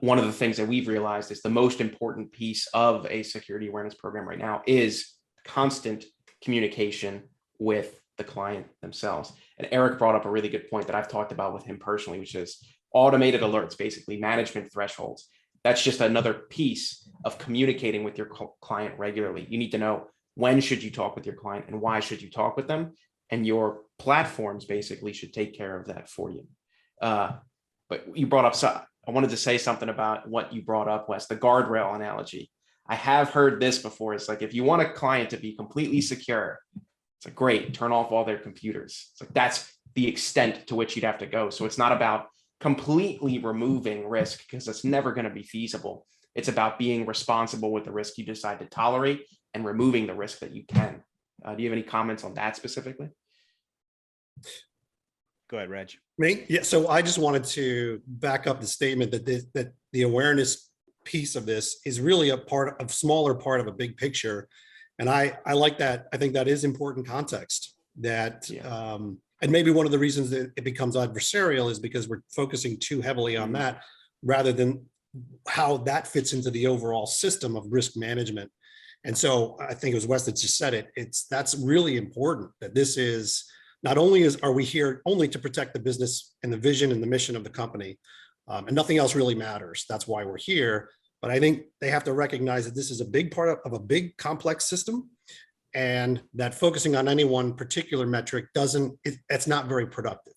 one of the things that we've realized is the most important piece of a security awareness program right now is constant communication with the client themselves. And Eric brought up a really good point that I've talked about with him personally, which is automated alerts, basically management thresholds. That's just another piece of communicating with your client regularly. You need to know when should you talk with your client and why should you talk with them, and your platforms basically should take care of that for you. But you brought up, I wanted to say something about what you brought up, Wes, the guardrail analogy. I have heard this before. It's like, if you want a client to be completely secure, it's like, great, turn off all their computers. It's like, that's the extent to which you'd have to go. So it's not about completely removing risk, because it's never going to be feasible. It's about being responsible with the risk you decide to tolerate and removing the risk that you can. Do you have any comments on that specifically? Go ahead, Reg. Me? Yeah. So I just wanted to back up the statement that the awareness piece of this is really a smaller part of a big picture. And I like that. I think that is important context that, and maybe one of the reasons that it becomes adversarial is because we're focusing too heavily on that rather than how that fits into the overall system of risk management. And so I think it was Wes that just said it. That's really important, that this is not only are we here only to protect the business and the vision and the mission of the company, and nothing else really matters. That's why we're here. But I think they have to recognize that this is a big part of a big complex system, and that focusing on any one particular metric it's not very productive.